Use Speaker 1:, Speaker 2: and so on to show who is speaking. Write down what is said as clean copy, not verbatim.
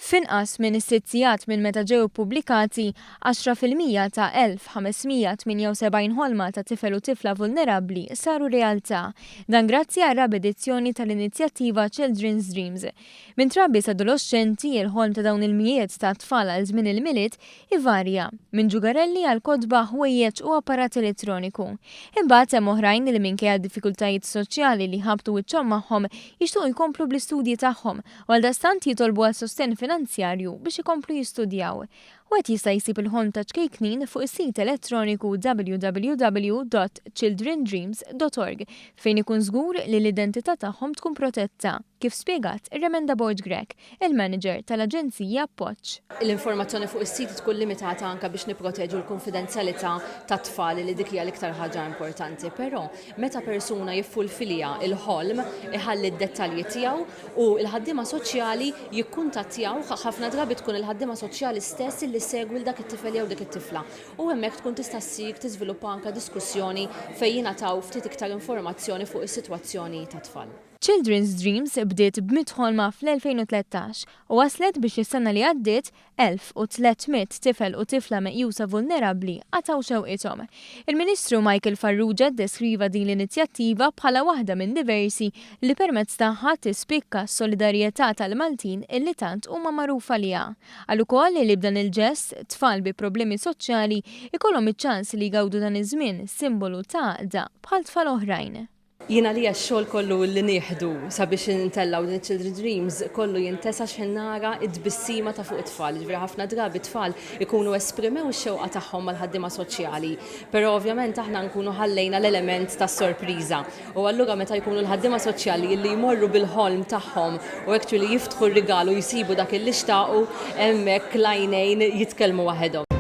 Speaker 1: F'inqas minn is-sitt minn meta ġew ippubblikati, 10% ta' 1578 ħolma ta' tifel u tifla vulnerabbli saru realtà. Dan grazzi għal raba edizzjoni tal-inizjattiva Children's Dreams. Minn trabbis adolescenti il-ħolm ta' dawn il-mijiet ta' tfal għal żmien il-miliet ivarja minn ġugarelli għal kodba, ħwejjeġ u apparat elettroniku. Imbagħad hemm oħrajn li minkejja diffikultajiet soċjali li ħabtu wiċċhom magħhom jixtiequ jkomplu bl-istudji tagħhom u għaldastant jitolbu għal sostenn finanzjarju biex ikomplu jistudjaw. U għed jista' jsib il-ħolm ta' ċkejknin fuq is-sit elettroniku www.childrendreams.org fejn ikun żgur li l-identità tagħhom tkun protetta, kif spjegat Remenda Boyd Grek, il-manager tal-Aġenzija Appoġġ.
Speaker 2: L-informazzjoni fuq is-sit tkun limitata anke biex nipproteġu l-konfidenzjalità tat-tfal li dik hija l-iktar ħaġa importanti, però meta persuna jiffulfilja il-ħolm iħalli d-dettalji tiegħu u l-ħaddiema soċjali jikkuntattjaw ħafna drabi tkun il-ħaddiema soċjali stess li segwi dak it-tifel jew dik it-tifla. U hemmhekk tkun tista' ssir tiżviluppa anke diskussjoni fejn jingħataw ftit iktar informazzjoni fuq is-sitwazzjoni tat-tfal.
Speaker 1: Children's Dreams bdiet b'100 ħolma fl-2013 u waslet biex is-sena li għaddiet 1300 tifel u tifla meqjusa vulnerabbli għataw xewqithom. Il-Ministru Michael Farrugia deskriva din l-inizjattiva bħala waħda minn diversi li permezz tagħha tispikka s-solidarjetà tal-Maltin illi tant huma magħrufa liha. Għal ukoll li b'dan il-ġest tfal bi problemi soċjali ikollhom iċ-ċans li jgawdu dan iż-żmien simbolu ta' għaqda bħal tfal oħrajn.
Speaker 2: Jiena li x-xogħol kollu li nieħdu sabiex intellaw din Children's Dreams kollu jintesa x'nara id-bissima ta' fuq it-tfal. Ġifieri ħafna drabi tfal ikunu esprimew ix-xewqa tagħhom mal-ħaddiema soċjali, però ovvjament aħna nkunu ħallejna l-element tas-sorpriża. U allura meta jkunu l-ħaddiema soċjali li jmorru bil-ħolm tagħhom u actually jiftħu r-rigal u jsibu dak il-li xtaqu hemmhekk l-għajnejn jitkellmu waħedhom.